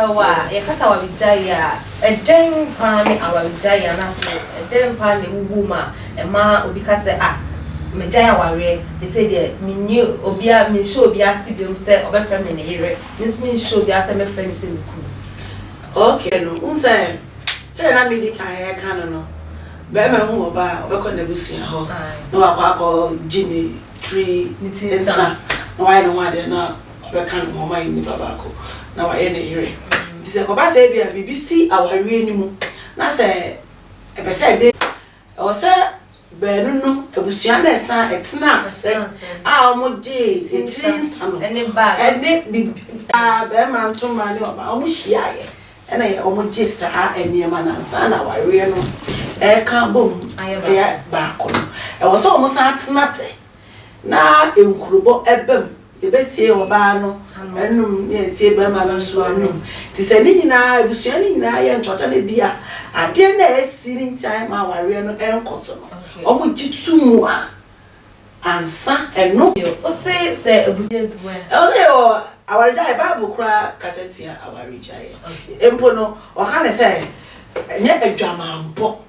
sawa ya kasa wa bijaya eden pa ne awa bijaya na so eden pa ne wuma e ma obi ka se mejaya ware they say there me new obia me show obia si bi say obefra me ne yere me show obia say me friend say me ku okay no unse say na me di kan e kan no be ma hu oba obekọ na busia ho no akọ Jimmy tree insa no why no wade na obeka no mama ni baba ko na wa ye ne yere dise ko ba say bia BBC aware ni mu na say e be say de o say benu no abusia na esa etna ase omoje etinsa no ene bag ene be ma ntoma ni oba omo hia ye ena ye omoje sa eniema na nsa na ware no e kan bom e ba ko e wo so omo sa atna se na enkurubo ebem ebetie oba no enum ye tie be ma no so anum ti se ni nyina abusua ni nyina ye ntota na bia ade na esiri ntan ma ware no enkoso no omo gitumu ansa eno o se abusua ntwe o se o aware jai bible kura cassette ya aware jai empo no o ka ne se nye adwamambo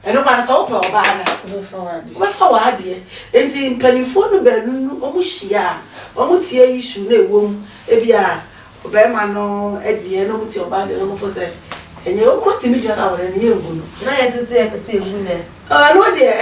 eno kwa sa opa oba na fa wade enti mpanifo no banu omo hia omo tie issue na ewom ebia obema no edie no mutie oba de no fo se enye okro timi just aware ne yengu no na yesu se pese egu ne no de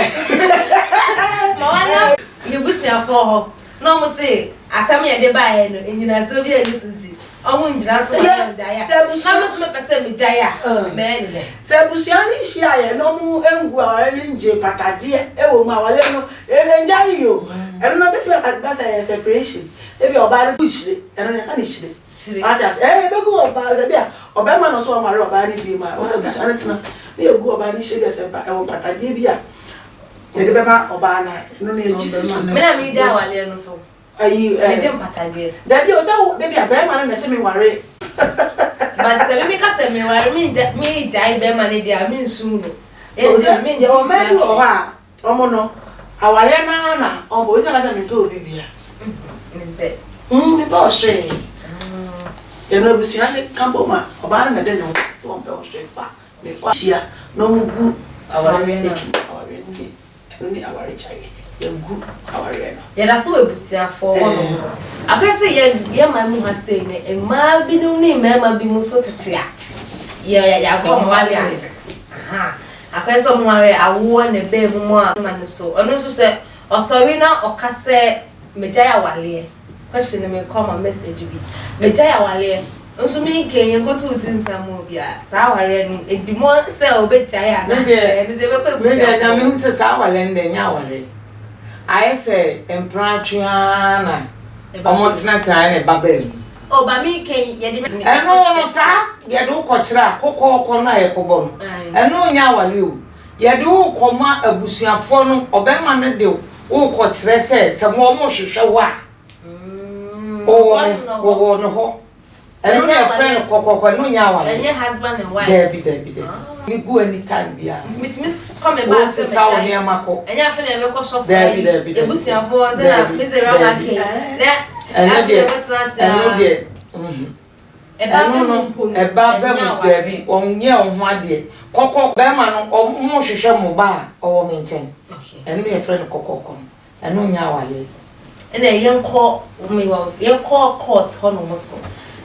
ma wana yebusia fo ho no mo se asam ye de ba ye no enyina so bi eni sunti omo njira so ya daya na mo se me pese me daya me ne se busua ni hia ye no mu engu aware ni nje patade ewo mu awale no enja yo eno no beti ba say separation ebi oba ni fushire eno ne ka ni shire atas be go oba ze bia oba ma no so amare oba ni bi ma o se busua ni tena na egu oba ni shire se ba ewo patade bia ye de be ma oba na eno ne Jesus me na mi ja wale no so ayi je patade da bi o se baby abema na se me ware but se me ka se me ware mi ja be ma ne dia mi nsu no o se me je o ma du o ha omo no aware na omo o se ka se me to obi bia mbe me to straight ye no busua ne kambo ma oba na de no so on pe o straight fa me kwa chia no mu gu aware seki aware ni aware chai ye gu aware na ye da so ebusia fo no akese ye ma mu ha sei ne e ma bi no ni ma bi mu so tete a ya ko mali ase akese mo are awo ne be mu a ma ne so ono so se osori na okase mejaya wale question me come a message bi mejaya wale nso mi kenye ko tu tinsa mo bia sa wale ni edimo se obejaya na se mi se be ko ebusia na mi hu se sa wale nde nya wale aise empratwana omotna tane babem o ba mi ken ye de eno sa ye do ko kira kokoko na ye kobo no eno nya wale o ye do ko ma abusuafo no obema no de o ko kire se mo mo hwehwe wa o no ho eno ye friend kokoko no nya wale enye husband and wife Debbie mi go anytime bia Miss come back to sa o ni amako enya fe na be ko so Debbie ebusiafo se na misery maki na eno de eba be mu Debbie onye ohun ade kokoko be ma no mo hwehwe mo ba owo me nchen eno ye friend kokoko eno nya wale ena yenko me was yenko court hono mo so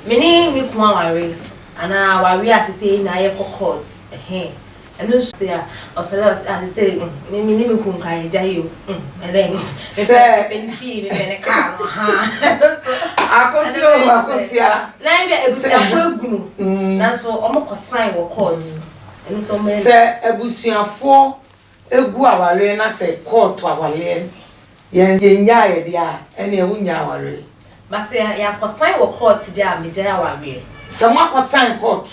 meni mi kuma ware ana ware atise na ye court eno se a osela atise mi kun kan jayo then se ben fi me ne ka akosia na ibe ebusia fo egunu na so omo ko sign wo court eno so me se ebusiafo egu awale na se court awale ye nya ye dia ene e wunya awale base ya ko sign wo court dia me jaya ware se mo ko sign court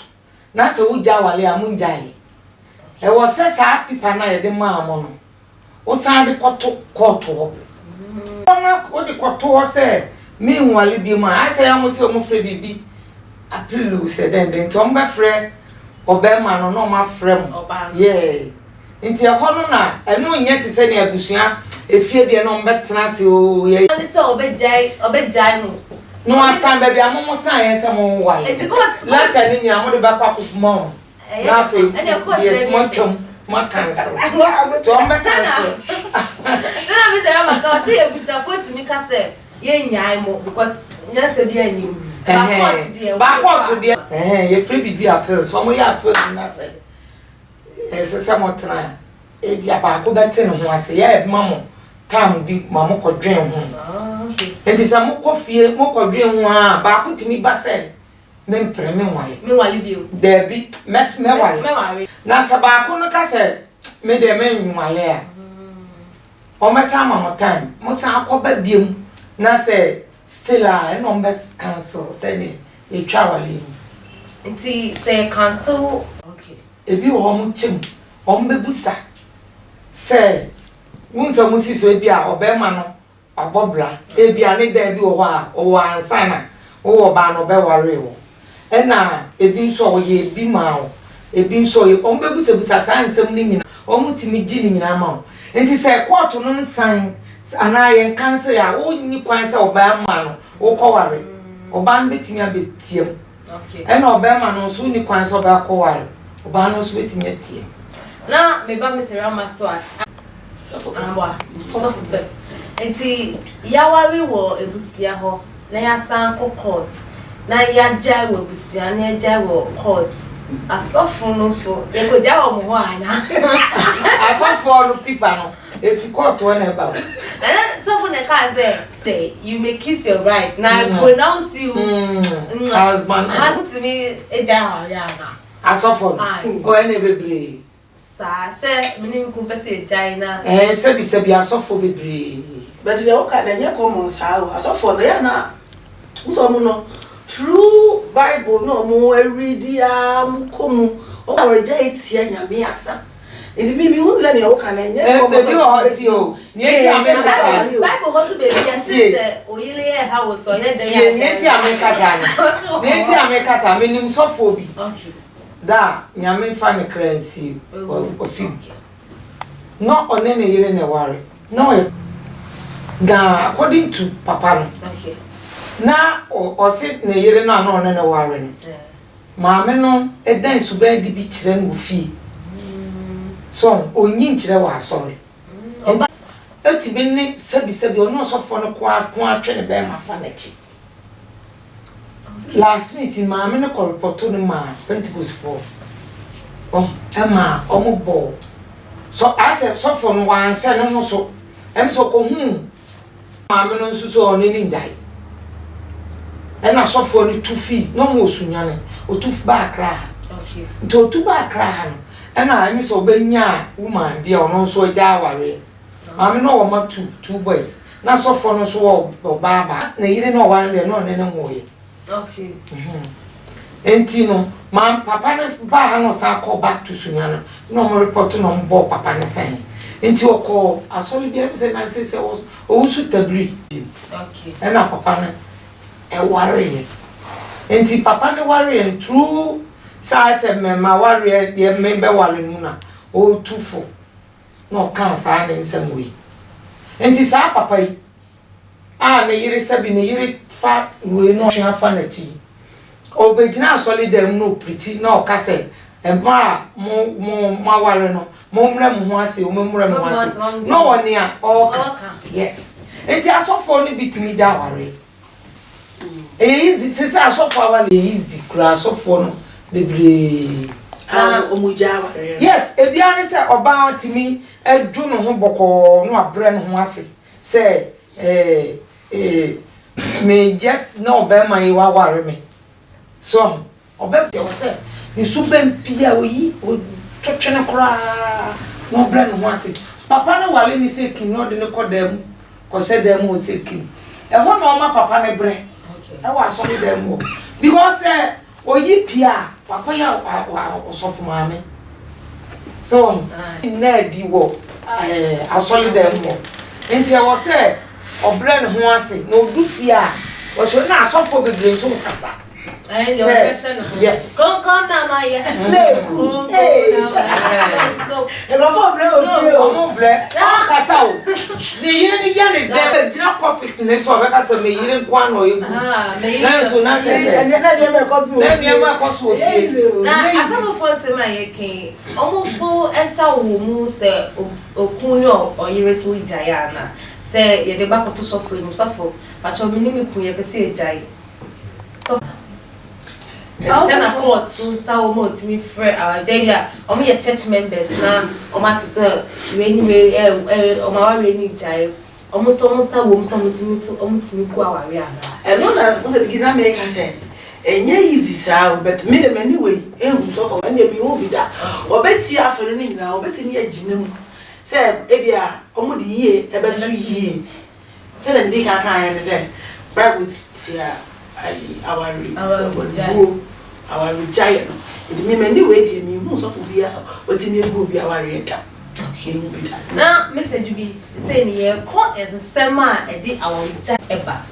na se wuja awale amunjai e wo se sa pipa na ye de ma mo no wo san de koto court ho ona ko de koto ho se mi nwale bi ma ase ya mo se o mo fre bibi apilu se den den to mba fre obema no no ma fre mo yeah nti e kono na eno nya ti se ne abusua efie de no mba tena se o ye ani se obejai no no asan baby amomo san yense mo wale lata ni nyina mo de ba kwa kokuma na fe yes mo twom mo cancel so mo cancel na me say am ka say e bisa foti mi ka say ye nyaai mo because nya say bi ani ba pot dey ye free bibi appeal so mo ya appeal na say se mo tena e bia ba ko bete ne ho ase ya e mamo tam bi mamo ko dwen ho okay enti sa mo ko fie mo ko dwen ho a ba ko timi ba se me mpre me wale bi o de bi me wale na sa ba ko no ka se me de me nwale a o me sa mamo time mo sa ko ba biem na se still a no be cancel se ni e twa wale enti se cancel okay ebi wo mo chim o mbebusa se wunsa musi so ebi a obema no abobra ebi ane da bi wo ho a wo ansana wo ba no be ware wo ena ebi nso wo ye ebi ma wo ebi nso ye o mbebusa busa sansem ni nyina o mutimi gi ni nyina ma wo enti se court no nsan ana ye cancel ya wo nyi kwan se obema no wo ko ware oba no betimi abetiem okay ena obema no so ni kwan se oba ko ware oba no so betimi atie na me ba me se rama so a so football enti yawawe wo ebusia ho na ya san court na ya jai wo ebusia na ya jai wo court asofo no so e ko ja wo mo ho ana asofo no pipa no if you court when about and sofo na ka say you may kiss your right na I pronounce you husband how to me e ja ho ya na asofo o ene bebre sa se minim ku pese jaina sebi asofo bebre but the oka na nye common sa o asofo no ya na so mu no true bible no mo read ya mu komu o ka reja etia nyame asa enti mi hunza ne oka na nye common so o ni eti America bible hoso bebi ya se oyile ye ha wo so ye de ya ni eti America sa ni eti America sa minim sofo bi okay da nyame fa ne currency ofi no onene yire ne ware no da according to papa no okay na o sit ne yire no ana onene ware no maame no edan suba di bi kire no fi so onyi nkire wa sorry eti bi ne sabi ono sofo no ko atwe ne be ma fa na chi last meeting maame no ko report no ma Pentecost for ama omobo so ase so for no wan se no ho so em so ko maame no nso so oni njai ena so for no tufi no mo osunyane o tufi ba kra okay to tu ba kra ha no ena em so benya woman bia ono nso ja aware maame no wo ma two boys na so for no so wo ba na yire no wan de no ne ho ye okay enti no ma papa ne ba ha no sa call back to sunyana no mo report no mo papa ne say enti okọ asoli bi em say na say o su tabri okay na papa ne e worry enti papa ne worry true sa say me ma worry de me be worry mu na o tufo no kan sa ne nsem we enti sa papa yi ne yire sabi ne yire fa we no hwe afa na chi obejina solid dem no pretty na okase emma mo maware no mo mra mo ho ase o mo mra mo ho ase no woni a oka yes enti asofo no bitimi ja ware easy sisa asofo awale easy kra asofo no bebre omuja ware yes ebia ne se oba timi edu no ho boko no abre no ho ase se me jet no be my wa ware me so obete wo se ni subem pia oyi o twetwene kra no bre no ho ase papa na wale ni se kin no de ne kodam ko se dem o se kin e ho no ma papa ne bre okay e wa so ni dem o because oyi pia papa ya osofu maame so na di wo asoli dem o enti e wo se obre ne ho ase no du fia o so na asofo bebre so kasa Yes. Come now, my yeah. The year again, the job topic, and so I got some year one or you. So not as some of us, my king, almost so as our woman say, Okuno or Yeresu Diana. Say, you're the back of to suffer, you suffer, but your minimum could ever say Jai. So, I'm a court soon, so much me friend, our Jaya, or me a church members now, or matter, sir, when you or my rainy Jai, almost a woman, something to almost me go our Riana. And no, that was a beginner make us say. And yeah, easy, sir, but made them anyway, and so for any will be that. Or Betty after any now, Betty me a gym. Say, Ebia, almost a year, about 2 years. Say, and they can't say, Bible, our giant. It may many way, me, most of the year, but in your good be our renter. Now, Mr. Juby, saying here, call as summer a day our giant ever.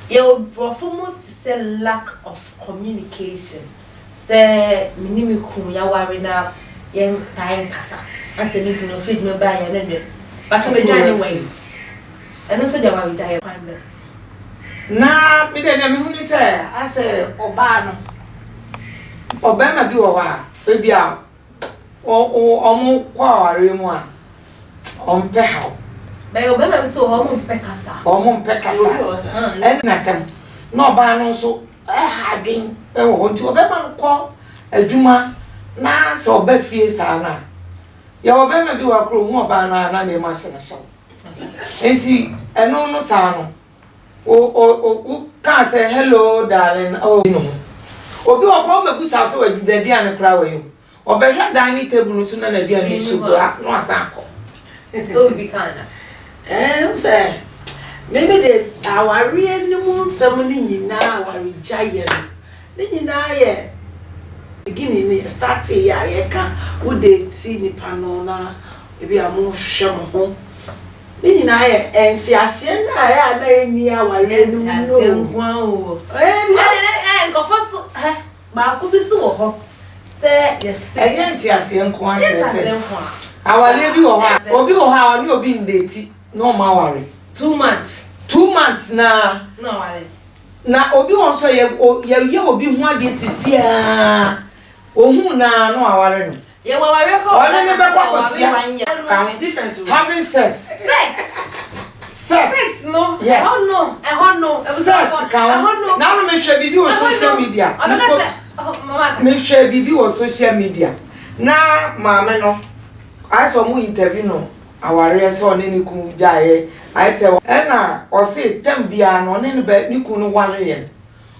Your performance say lack of communication. Say, Minimikum, Yawarina, young time casa. I said, you can feed me by another. But I'm a giant way. And also, there are retired kindness. Nah, me then who say, I say, Obano. Obama do a while, baby out. Or more quarry on Pehal. By Obama, so almost Pecasa. Almost Pecasa. And nothing. No ban so I drink. I want to Obama call a Juma. Na so be fie sana. Ya Obama do a crew more banana and a machine show. Enti eno no sano. O can't say hello, darling. Oh, no. Obi o problem busa so we the dia ne kra we o be hwe dining table no so na na dia ni so bra no asanko o bi kana say maybe that's our real moon some ni nyina our giant ni nyina ye beginning ni start ya ye ka wo de ti ni pano na e bi amu hwe mo ho ni nyina ye enti ase na ya na eni our real moon Confess, but could be so. Say, yes, again, Tiasian Quan. Our lady or how you been dating, no more worry. 2 months. 2 months now. No, now, Obi also you will be one this is here. Oh, who now, no, I worry. You were difference having sex. Sex, no. Yes. I don't know. Sex, now make sure you on social media. Make sure you on social media. Now, Mamma, no. I saw more interview, no. Our race on any cool jay. I said, Anna, or say, Tembian on any bed, you couldn't worry.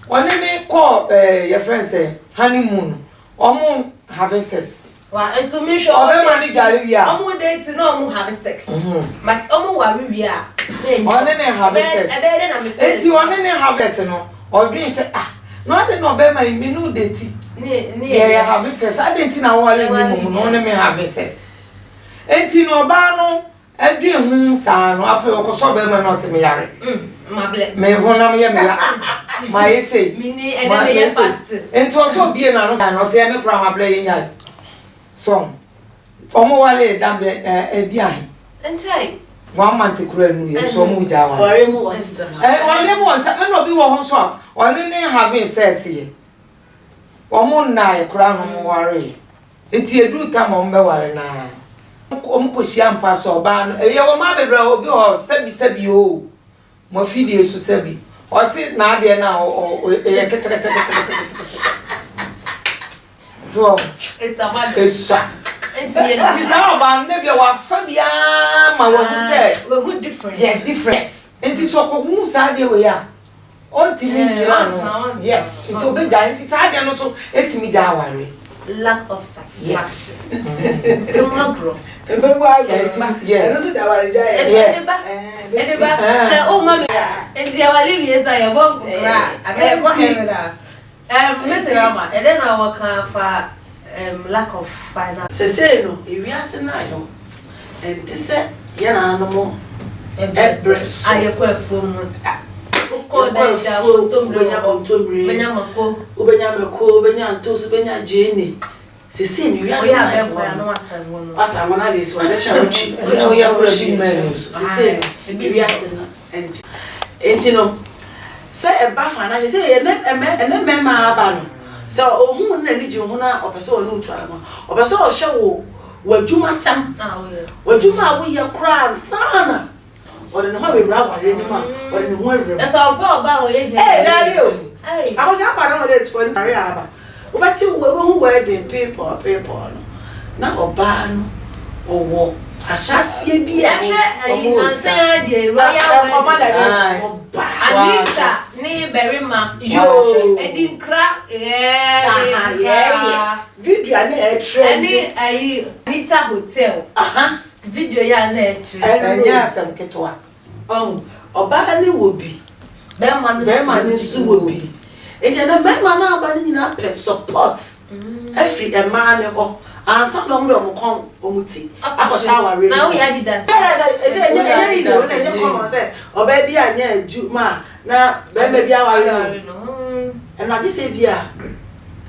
On any call, your friend say, honeymoon, or moon having sex. Well, and so make sure money galleria. I'm days to know have sex. But worry we are. On any have sex. And you on any have sex, no. Or dream say, not the November, me no date. Yeah, have sex. I didn't know what only me have sex. And you know, Bano, a dream, son, after a sober not to me. My black may one of me. My say, me and fast. And to also be an announcer, say, I'm a grammar playing. So, Omowale dambe edian. Enchai. 1 month kura nu ye so mu jawa. Ore mu wonsa. Ole mu wonsa na no bi wo ho so. One ne having sex ye. Omo na ye kura no mo ware. Eti edu ta mo mbe ware na. Omo koshia mpa so ba no. Ye wo ma bebra obi o sabi o. Mo fidi esu sabi. O si na ade na o ye ketekete. So it's a man. It's how about maybe our Fabia, my one said, we're different. Yes, different. And it's so who said we are. All yes, it will be giant. It's hard and also it's me worry. Lack of satisfaction. Yes. Yes. Oh, mommy, and the our living is I above. Mr. Rama, and then I work for lack of finance. Say no, if we ask na yo, and this say yana no more. Breast. I acquire phone. ko da ja kontomre benya mako benya ntoso benya jeni sisi ni wiase na ya no asanwo no asanwo na leso na charuchi o ya proshi men sisi ni wiase na enti no se e ba fa na se ene mema aba no se ohun na ni ji ohun na opese onu utuara no opese o hwe wajuma sam wajuma wo ye kra sana ode no ha be bra ware ni ma ode no ho awre e so ba o ye na yo I was up around it for na aba obati wo hu wedding people no na oba no owo ashasie bia ayi na say dey royal wedding oba Anita ni berima yo edinkra video na e trend ani ayi Anita hotel video ya na e trend anya asem ketwa oba ni wo bi be ni su wo bi eti na me na aba ni na pe support every a man ho ansa no mre omkon omuti akosha aware na wo ya didas enya come say oba bi anya aju ma na be bi aware no and I just say bia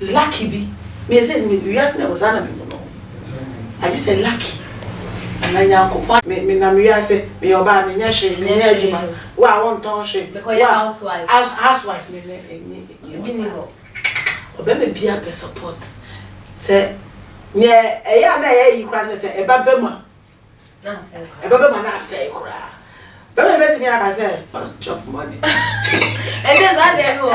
lucky bi me say me yes na wazana bi no I just say lucky and anya ko me na me yes me oba me nya hwe me nya aju ma wa won ton hwe because your housewife me enyi bi ni ho oba me bia pe support say nye eya na eya yi kura se e ba bema na say e ba bema na say kura ba me beti mi aka say chop money e dey that dey no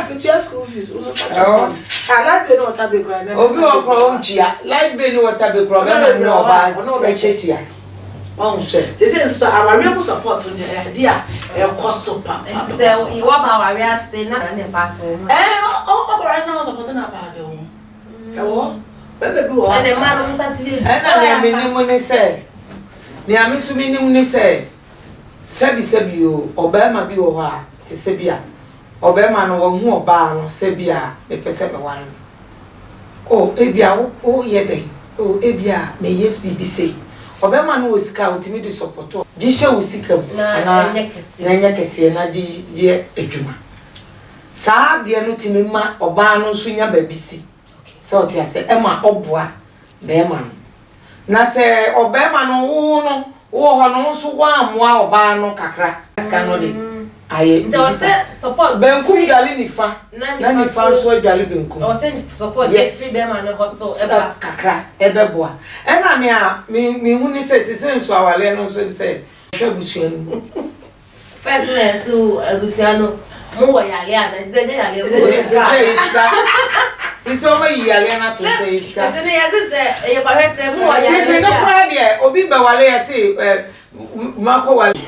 me try school fees uno chop money ala be no water be kura na obi o kro onchia light be no water be kro be ma no oba e chetia they say so our real support to the idea e cost so papa and say you wa ba wa ria say na na pa ko o na support na pa de o ewo bebe bi wo and the man we start today na na me ni mo ni say ni ami su mi ni mo ni say sebi o obema bi wo ho a ti sebi a obema no wo hu oba no sebi a me pese me wan o ebia o ye den o ebia me yes bibi say obema no osika otimi di support di hye osika na nya kese na di edwuma saa de no timi ma oba no so nya babisi so ti ase ema oboa be ma no na se obema no wo ho no so wa amoa oba no kakra ska no de aye so say support benkum gali nifa na nifa so gali benkum o say support yes be ma no hustle eba kakra ebe boa ena me a me hu ni se nso awale no so se hwebusuan first na so abusiano mo wa yale ana ze ne yale sisi o ma yale na to se iska tete ne yase e kwa hwese mo wa yale tete no kwa de obi be wale ya se mako wale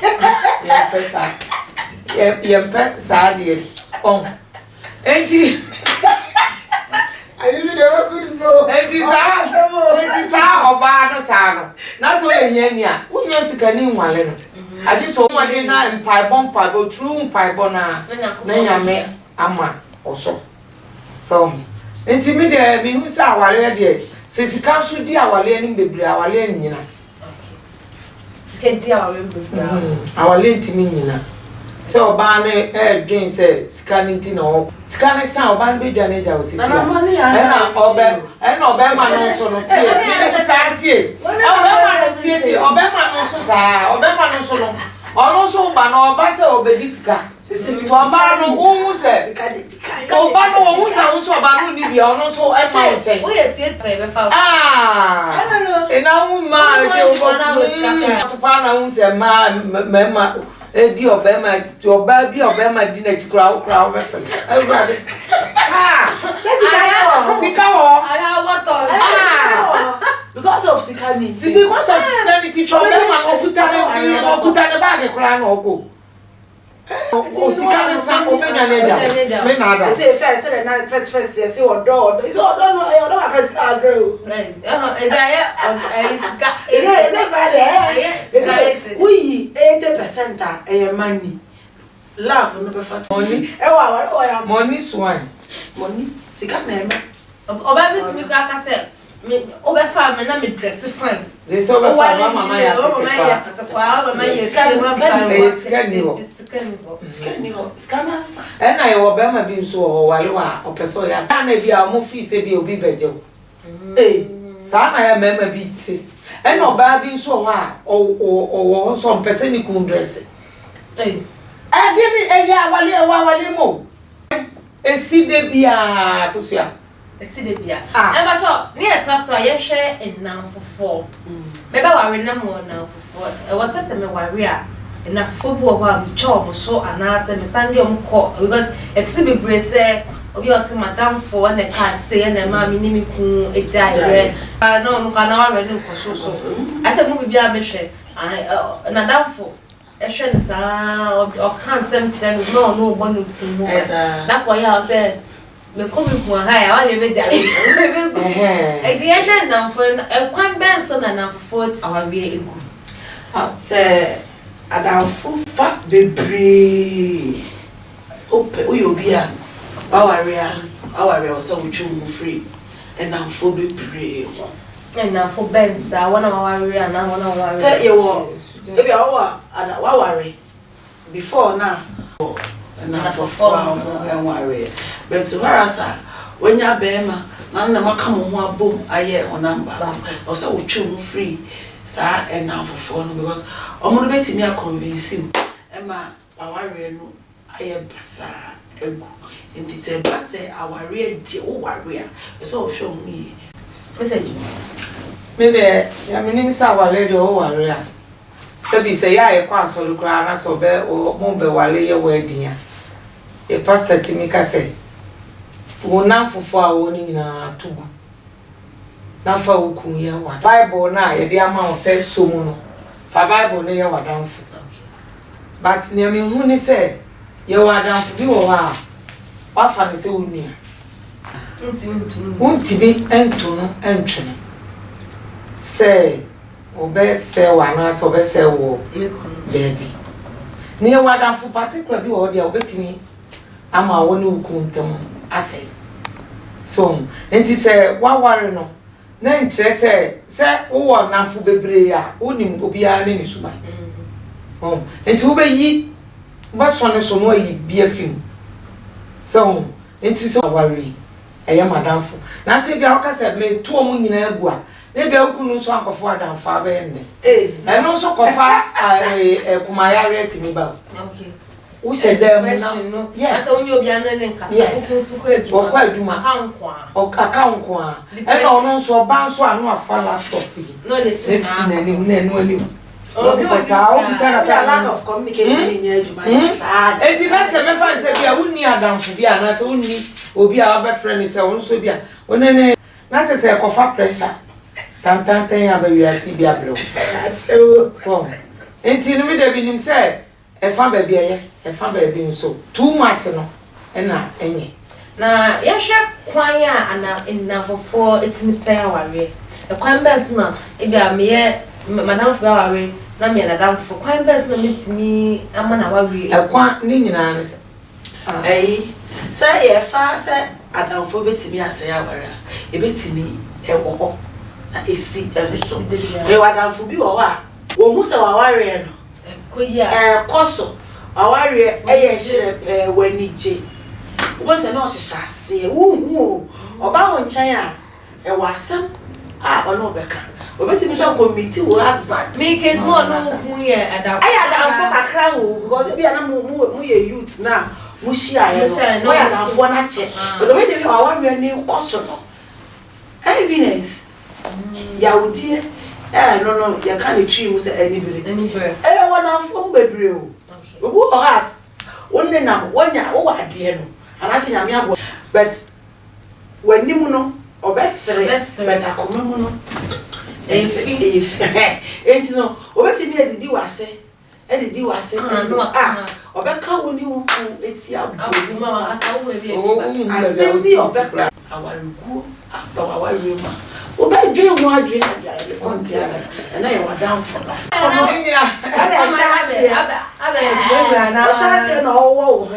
ya pesa ya pesa de on enti ayi bi de ko do enti sa oba no sa no na so ehia ni a unyo sika ni nwale no adi so mo de na mpa bo true mpa bo na nyame ama oso so enti mi de bi hu sa awale de se sika so di awale ni bebre awale nyina sika di awale bebre awale ntimi nyina se oba ne dwen se sika ni ti no sika ne sa oba ne bedwa ne ja osisi na oba ma no so no tie ni sa tie oba ma no tie oba ma no so sa oba ma no so no ono so ba no oba se obedi sika oba no wo se oba no wo se wo so oba no ni bia ono so e fa nchen o ye tie tie be fa ena wu ma de oba to pa na wu se ma ebi obema di na tikra be fe awurade sika wo ara wato because of sika ni because of sanity obema okuta ne bag kra na ogo o sika ne san obenya ne ja me na ada say first say odo is odo no odo akra girl is sika is brother we 80% money love no be fat money wa ya money swan money sika na eme oba bit mi kra ka se me obefa me na me dress fine. They say obefa mama ya tete kwa mama ya scanners na ye wo be ma bi nso wo wale wa opeso ya na bia mo fi se bi obi beje sa na ya mama bi ti na oba bi nso ho a o so mpese ni kun dress adini ya wale mo esi de bia kusia esi de bia e ba so ni eto so ye hwe enamfofo me ba ware na mo enamfofo e wo sese me ware a enamfofo bi wo ba mi cho mo so anase me sande om ko because esi be brese obi o se madam fo na ka se na ma mi ni mi ku eja ire no kana ware ni ko so ase mu bi a me hwe na damfo ehwe nsa o kan sem kire no bo no ku mo na ko ya o se me come ku ha ya wale be jare exhibition na for e kwan ben so na for awawe egu se adamfo fa bebre uyobia aware o se wutwu mu free enamfo bebre enamfo ben sa wana aware na wana aware se ye wo ebi aware before na na for enware but warasa wenya bema na maka mo ho abom aye onamba o se wutwu mu free sa enamfo no because omo no betimi a convince him ema aware no aye basa egu ndite basa aware di o ware a so o show me message me de ya minim sa wale de o ware a sabi se ya e kwa so lukra na so be o mo be wale ye wedding a e pastor timika say wona fofo a woni nyina tugu na fa okun ye wa bible na ye de ama o say so mu no fa bible no ye wadanfo but ne me hu ni say ye wadanfo bi wo ha wa fa ni say woni untimi entunu entwene say obe say wa na so obe say wo baby ni wadanfo particular bi wo de obetimi ama woni ukuntem ase so enti say wa ware no na nche say wo nanfo bebre a wonim obia ne ni suba enti wo be yi ba so ne so no yi bia film so enti so ware eye madamfo na se bia o ka se me to mu nyina agu a ne bia okunu so akofo adamfo abe ne no so kofa kumayare timi ba okay we said them no yes asa onye obi anane nkasa okusuko eduma akankwa e na ono so ba nso anu afa laptop yi no dey see na no ali because lack of communication in your eduma sad enti na se me fa se bia wonni adamfo bia na se wonni obi a ba friend se won so bia onene na che se kofa pressure tantanten ya ba wiasi bia bro so enti no me da binim se e fa ba bia ye e fa ba bi nso too much no na enye na ya hwe kwan ya ana enafofo etimi sai aware e kwan ba so na e bia me ye madam fo aware na me na dam fo kwan ba so na metimi ama na aware e kwan ni nyina no se say ye fa say adamfo betimi asai aware e betimi e wo ho na esi enso e wadamfo bi wo a wo hu se waware no koso aware eye hire wanije wo se no hyehyɛ ase wo oba wo nkyɛn a e wasem a ono beka obetimi so committee wo husband me case no ku ye adamfo kakra wo because bia na mu ye youth na mu shia ye no ya adamfo na che but we dey aware ni koso no evidence ya wudie no ya kan tree mu se anybody wana fo bebre o obu o has wonne na wonya wo ade no anase nyame abo but wanimu no obesere but akoma mu no if no obetimi edidi wase obeka woni wuku eti abu mama asa wo be e asembi obeka awarugu abawaru ma oba dwe ho adwe adwe kontias na ye wadam for no shase na owo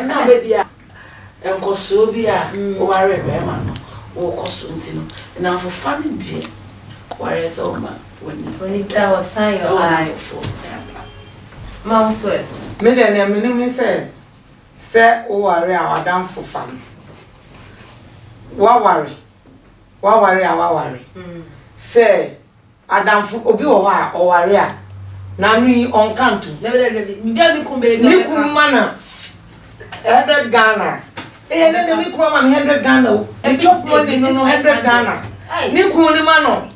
na be bia enkoso bi a o ware be ma no wo koso ntino na for family die ware so ma when it was shine your eye mom swear me dey na me say o ware a wadam for fam wa ware say adamfo obi wo ha o ware a na nu on kanto bibia mi kun baby ni kun mana 100 Ghana na mi kun ma 100 Ghana o mi chop money no 100 Ghana ni kun ni mano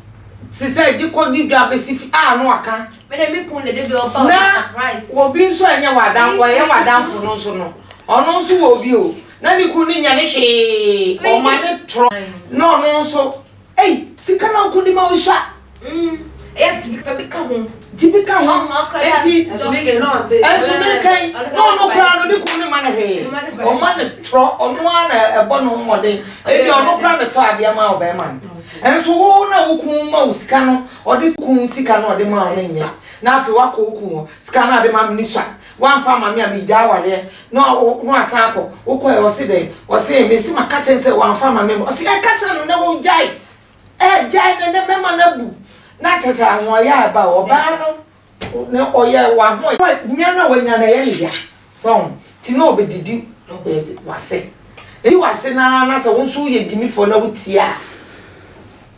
si say jiko di dwa be si no aka me mi kun de be oba surprise obi nso anya wadam wo ye wadamfo no so no ono nso wo bi o na ni kun ni nya ne hwe o ma ne tro no nso sika na kun ni ma o sha Jibika ho eti make no ante no plan no ku ni man he o man tro onu na ebo no mmode ebi onu plan to abia ma o be man enso wo na wo ku ma usika no o de ku sika no o de ma o nya na afi wa ko ku sika na de ma mni swa wan fa ma me abi ja wale no asan ko wo ko e wo se de wo se me si maka chen se wan fa ma me o se e ka chen no na wo jai jai na me ma na bu na chesa anwo ya ba oba no ne oye wa ho nya na wanya na ye ne ya so ti no obedidi wase e wase na se wonso ye dimi fo na wutia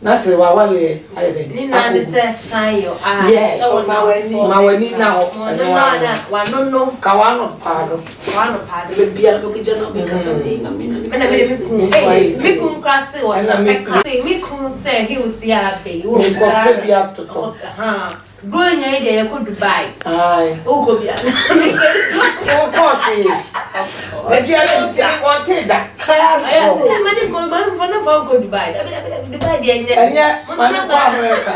na te wa wale ayede ni na de say shine your eye yes ma wani na ho wa no ka wa no pado be bia no ke jana be kasa na me mi kun krase wa mi kun say he was ya be wo sa bia to Going ide ko Dubai. Ai. O ko bia. O ko fi. Eti ala ti won te da. Aya se mani ko man fana fa ko Dubai. Dubai de nya. Anya man ko America.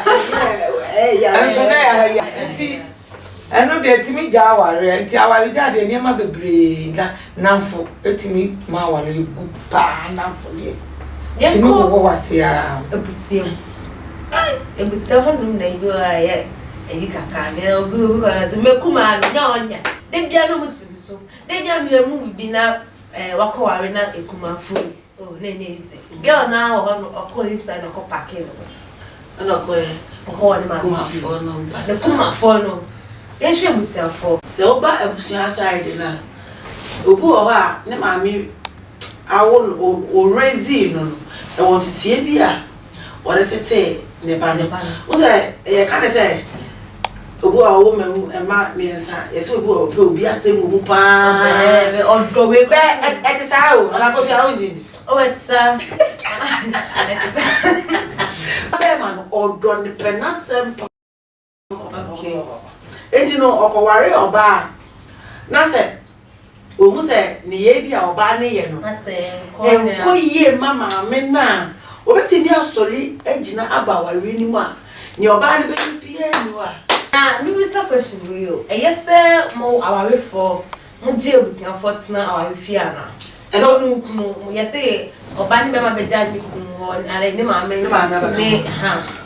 Ya. Anso na ya enti eno de eti mi ja aware enti aware ja de niam bebre na namfo eti mi ma aware gu pa namfo de. Eti mi wo wase a ebusia. Ebusia honum na ibo ya eyi kaka me obi ko na se mekuma no nya onya de bia no musim so de bia me mu bi na wakoware na ekuma fu o na nya ize girl na wo no okọ inside no ko pake no ana ko ko ni ma kuma fo no de kuma fo no ye hwe ebusia fo se oba ebusia side na obu o ha ne ma mi awo o raise no e won titie bi a wo de tete ne ba o se e ka de se obu a wo memu e ma miensa ye se obi asem obu pa odo we ko e ti sa o na ko fi a onjin o etsa abe ma no odo ni penasem okay enti no okoware oba na se ohu se ni ye bi a oba ne ye no na se ko ye mama me na obeti ni asori agina abaware ni mu a ni oba ne be pie ni wa mi be sa question for you say mo aware for mo je obusia for tena aware fi ana so no kunu ye say oba ni be ma be ja ni kunu ho ale ni ma me ni ha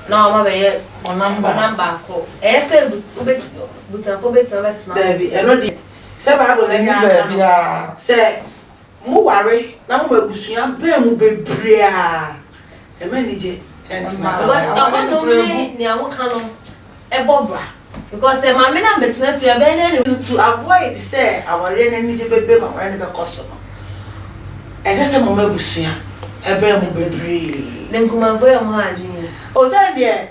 na ma be ye number ko say obusia for bet ma bet na baby e no di se bible na nya bia se mo ware na mo abusia be mu bebre a e ma ni je entima because I no ni awu kanu e bobra because my men am betina fia be to avoid say our na ni je bebe ma ware ne be koso no e se mo abusia e be mu bebre den kuma vo ya mo adwin o say de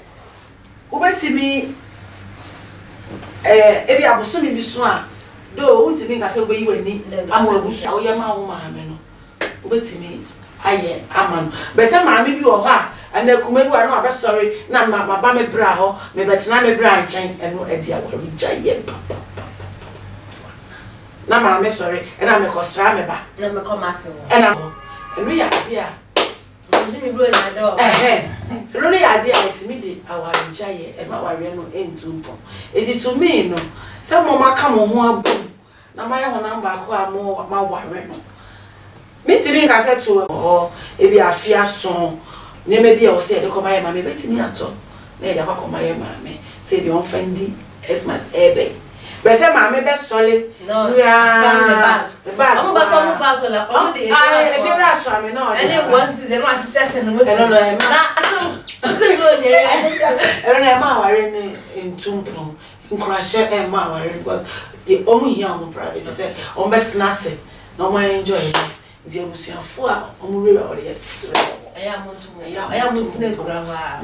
wo betimi ebi aboso mi bi so a do wo ntimi nka se go yi wani amo abusia wo ye ma wo ma me no wo betimi aye amano be se ma me bi wo ha ana kuma bi wa no abe sorry na ma ba me bra ho me betina me bra nchan eno edi awari jaye papa na ma me sorry ena me kosra me ba na me come aso ena eno ya dia ndi mi bro na do eno ya dia etimi di awari jaye e ma wari no entumpo eti to me no se mo maka mo ho abu na ma ye ho namba ko a mo ma wari no me timi nka se to ebi afia so ne me bia o se de koma ye ma me betimi ato na e de akoma ye ma me se bi on fendi Xmas ebe Bese maame be sole. No. Yeah. The bag. I'm about some factor like I'm the. If you rush for me no. And then once they want to test and what. I don't know. Na so go there. I don't know ma ware ni ntumpo. Nkrahye e ma ware because omu hia omu private say on bet na se no mo enjoy life. Ndi ebusuafo a omu rewa ore yes. Aya muntu na gura ha.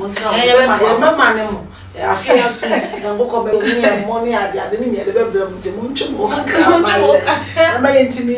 Mama ne mo. Afia so ngoko be ni e mo ni ade ni me de be bra mu te mo ntwemo. Na ma yentimi